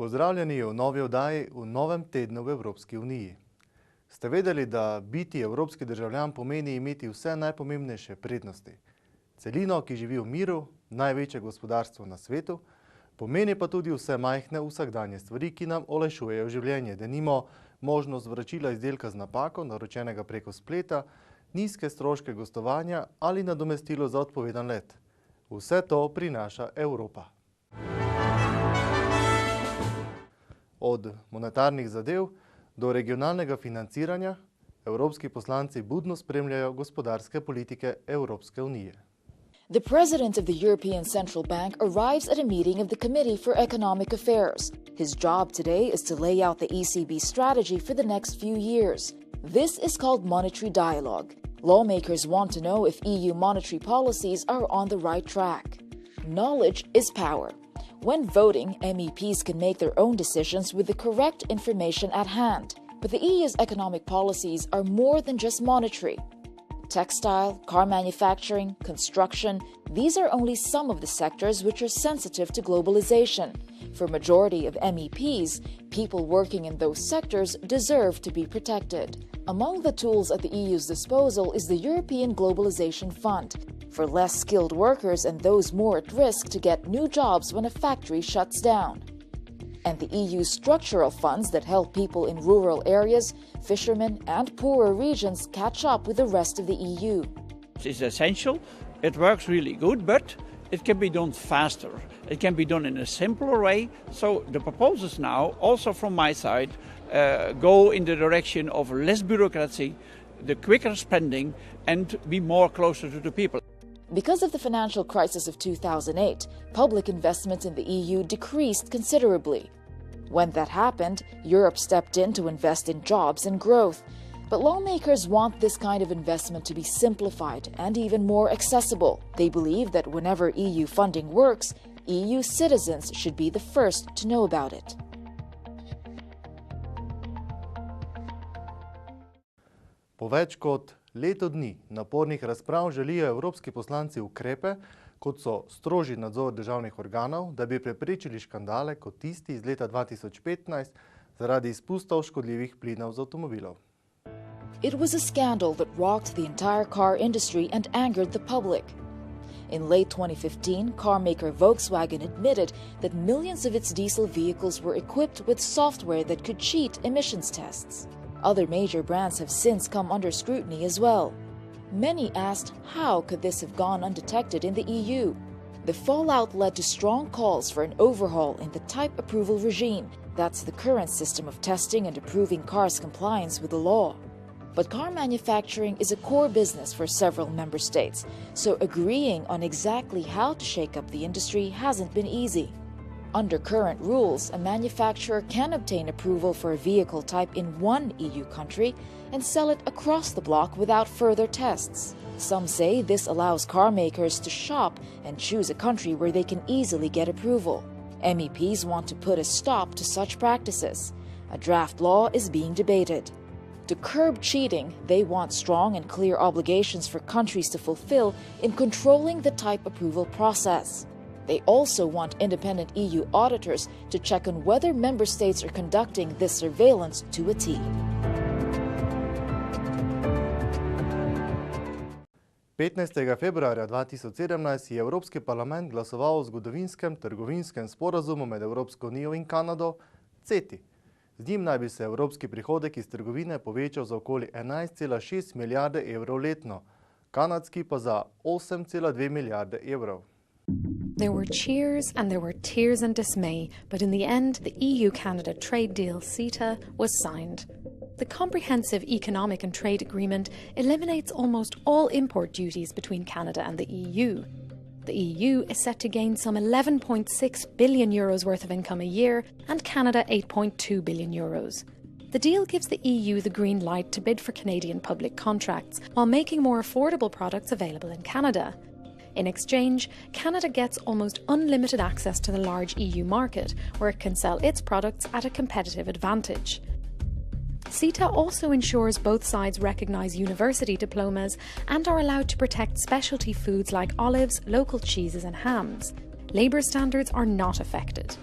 Pozdravljeni v novi oddaji v novem tednu v Evropski uniji. Ste vedeli, da biti evropski državljan pomeni imeti vse najpomembnejše prednosti? Celino, ki živi v miru, največje gospodarstvo na svetu, pomeni pa tudi vse majhne vsakdanje stvari, ki nam olajšujejo življenje, denimo možnost vračila izdelka z napako, naročenega preko spleta, nizke stroške gostovanja ali nadomestilo za odpovedan let. Vse to prinaša Evropa. Od monetarnih zadev do regionalnega financiranja, evropski poslanci budno spremljajo gospodarske politike Evropske unije. The president of the European Central Bank arrives at a meeting of the Committee for Economic Affairs. His job today is to lay out the ECB strategy for the next few years. This is called monetary dialogue. Lawmakers want to know if EU monetary policies are on the right track. Knowledge is power. When voting, MEPs can make their own decisions with the correct information at hand. But the EU's economic policies are more than just monetary. Textile, car manufacturing, construction, these are only some of the sectors which are sensitive to globalization. For a majority of MEPs, people working in those sectors deserve to be protected. Among the tools at the EU's disposal is the European Globalization Fund, for less skilled workers and those more at risk to get new jobs when a factory shuts down. And the EU's structural funds that help people in rural areas, fishermen and poorer regions catch up with the rest of the EU. It's essential, it works really good, but it can be done faster. It can be done in a simpler way. So the proposals now, also from my side, go in the direction of less bureaucracy, the quicker spending and be more closer to the people. Because of the financial crisis of 2008, public investment in the EU decreased considerably. When that happened, Europe stepped in to invest in jobs and growth. But lawmakers want this kind of investment to be simplified and even more accessible. They believe that whenever EU funding works, EU citizens should be the first to know about it. Po več kot leto dni napornih razprav želijo evropski poslanci ukrepe, kot so strožji nadzor državnih organov, da bi preprečili škandale kot tisti iz leta 2015 zaradi izpustov škodljivih plinov z avtomobilov. It was a scandal that rocked the entire car industry and angered the public. In late 2015, car maker Volkswagen admitted that millions of its diesel vehicles were equipped with software that could cheat emissions tests. Other major brands have since come under scrutiny as well. Many asked how could this have gone undetected in the EU? The fallout led to strong calls for an overhaul in the type approval regime. That's the current system of testing and approving cars' compliance with the law. But car manufacturing is a core business for several member states, so agreeing on exactly how to shake up the industry hasn't been easy. Under current rules, a manufacturer can obtain approval for a vehicle type in one EU country and sell it across the bloc without further tests. Some say this allows car makers to shop and choose a country where they can easily get approval. MEPs want to put a stop to such practices. A draft law is being debated. To curb cheating, they want strong and clear obligations for countries to fulfill in controlling the type approval process. They also want independent EU auditors to check on whether member states are conducting this surveillance to a T. Februarja 2017 je Evropski parlament glasoval o zgodovinskem trgovinskem sporazumu med Evropsko unijo in Kanado, CETI. Z njim naj bi se evropski prihodek iz trgovine povečal za okoli 11,6 milijarde evrov letno, kanadski pa za 8,2 milijarde evrov. There were cheers and there were tears and dismay, but in the end, the EU-Canada trade deal, CETA, was signed. The Comprehensive Economic and Trade Agreement eliminates almost all import duties between Canada and the EU. The EU is set to gain some €11.6 billion worth of income a year, and Canada €8.2 billion. The deal gives the EU the green light to bid for Canadian public contracts, while making more affordable products available in Canada. In exchange, Canada gets almost unlimited access to the large EU market, where it can sell its products at a competitive advantage. CETA also ensures both sides recognise university diplomas and are allowed to protect specialty foods like olives, local cheeses and hams. Labour standards are not affected.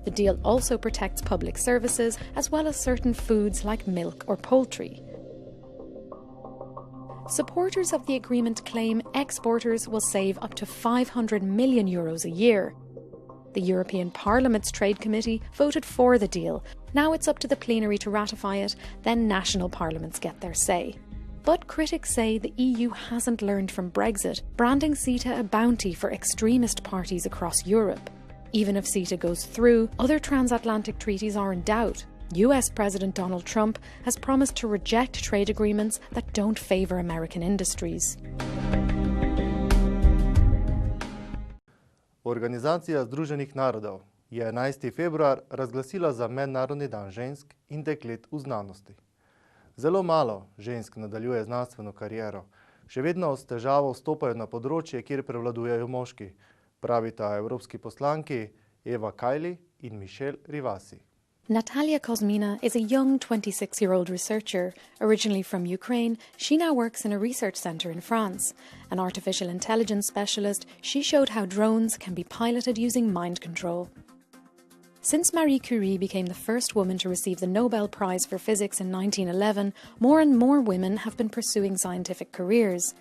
The deal also protects public services as well as certain foods like milk or poultry. Supporters of the agreement claim exporters will save up to €500 million a year. The European Parliament's Trade Committee voted for the deal. Now it's up to the plenary to ratify it, then national parliaments get their say. But critics say the EU hasn't learned from Brexit, branding CETA a bounty for extremist parties across Europe. Even if CETA goes through, other transatlantic treaties are in doubt. US President Donald Trump has promised to reject trade agreements that don't favour American industries. Organizacija Združenih narodov je 11. februar razglasila za Mednarodni dan žensk in deklet v znanosti. Zelo malo žensk nadaljuje znanstveno kariero. Še vedno s težavo vstopajo na področje, kjer prevladujejo moški, pravita evropski poslanki Eva Kaili in Michelle Rivasi. Natalia Kozmina is a young 26-year-old researcher. Originally from Ukraine, she now works in a research centre in France. An artificial intelligence specialist, she showed how drones can be piloted using mind control. Since Marie Curie became the first woman to receive the Nobel Prize for Physics in 1911, more and more women have been pursuing scientific careers.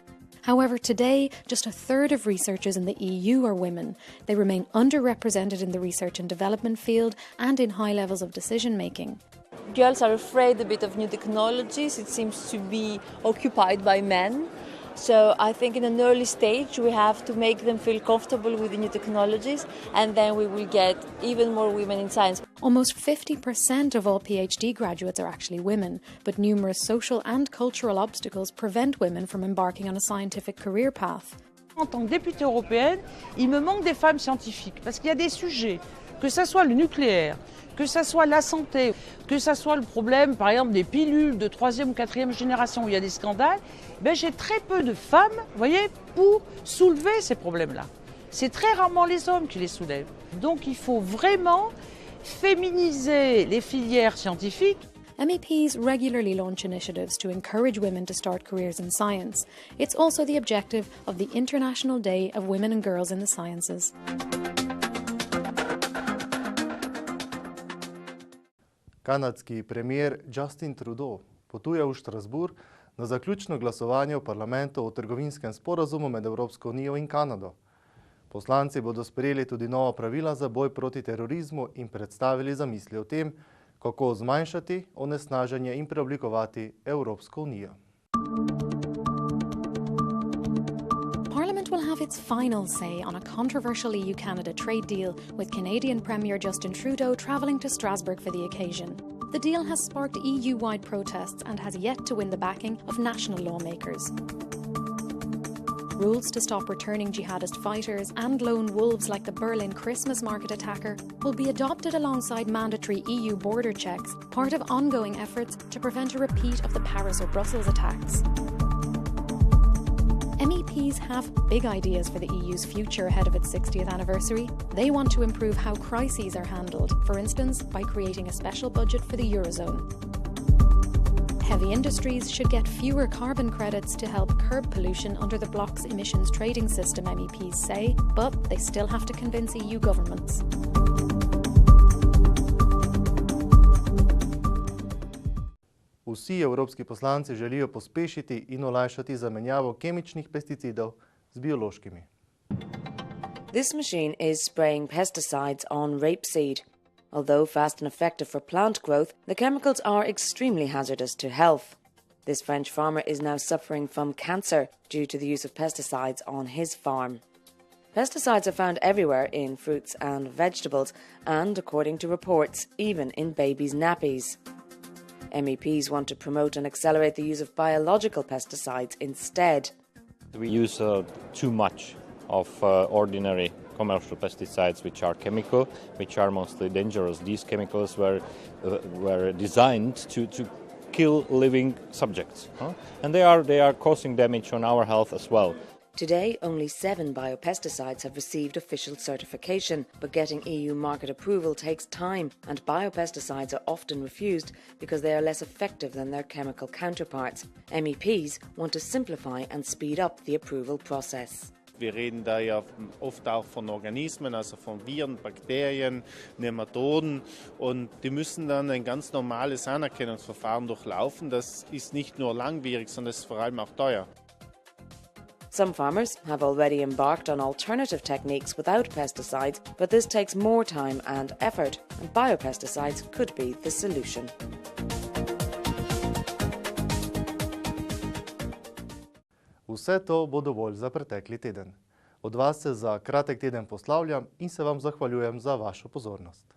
However, today, just a third of researchers in the EU are women. They remain underrepresented in the research and development field and in high levels of decision-making. Girls are afraid a bit of new technologies. It seems to be occupied by men. So I think in an early stage we have to make them feel comfortable with the new technologies, and then we will get even more women in science. Almost 50% of all PhD graduates are actually women, but numerous social and cultural obstacles prevent women from embarking on a scientific career path. En tant que députée européenne, il me manque des femmes scientifiques, parce qu'il y a des sujets, que ce soit le nucléaire, que ce soit la santé, que ce soit le problème, par exemple, des pilules de 3e ou 4e génération où il y a des scandales, ben j'ai très peu de femmes, vous voyez, pour soulever ces problèmes-là. C'est très rarement les hommes qui les soulèvent. Donc il faut vraiment féminiser les filières scientifiques. MEPs regularly launch initiatives to encourage women to start careers in science. It's also the objective of the International Day of Women and Girls in the Sciences. Kanadski premier Justin Trudeau potuje v Štrasburg na zaključno glasovanje v parlamentu o trgovinskem sporazumu med Evropsko unijo in Kanado. Poslanci bodo sprejeli tudi nova pravila za boj proti terorizmu in predstavili zamisli o tem, kako zmanjšati onesnaženje in preoblikovati Evropsko unijo. Parliament will have its final say on a controversial EU-Canada trade deal, with Canadian Premier Justin Trudeau travelling to Strasbourg for the occasion. The deal has sparked EU-wide protests and has yet to win the backing of national lawmakers. Rules to stop returning jihadist fighters and lone wolves like the Berlin Christmas market attacker will be adopted alongside mandatory EU border checks, part of ongoing efforts to prevent a repeat of the Paris or Brussels attacks. MEPs have big ideas for the EU's future ahead of its 60th anniversary. They want to improve how crises are handled, for instance, by creating a special budget for the Eurozone. Heavy industries should get fewer carbon credits to help curb pollution under the bloc's emissions trading system, MEPs say, but they still have to convince EU governments. Vsi evropski poslanci želijo pospešiti in olajšati zamenjavo kemičnih pesticidov z biološkimi. This machine is spraying pesticides on rapeseed. Although fast and effective for plant growth, the chemicals are extremely hazardous to health. This French farmer is now suffering from cancer due to the use of pesticides on his farm. Pesticides are found everywhere in fruits and vegetables, and, according to reports, even in babies' nappies. MEPs want to promote and accelerate the use of biological pesticides instead. We use too much of ordinary commercial pesticides, which are chemical, which are mostly dangerous. These chemicals were designed to kill living subjects, and they are causing damage on our health as well. Today, only 7 biopesticides have received official certification, but getting EU market approval takes time, and biopesticides are often refused because they are less effective than their chemical counterparts. MEPs want to simplify and speed up the approval process. Wir reden da ja oft auch von Organismen, also von Viren, Bakterien, Nematoden und die müssen dann ein ganz normales Anerkennungsverfahren durchlaufen. Das ist nicht nur langwierig, sondern es ist vor allem auch teuer. Some farmers have already embarked on alternative techniques without pesticides, but this takes more time and effort, and biopesticides could be the solution. Vse to bo dovolj za pretekli teden. Od vas se za kratek teden poslavljam in se vam zahvaljujem za vašo pozornost.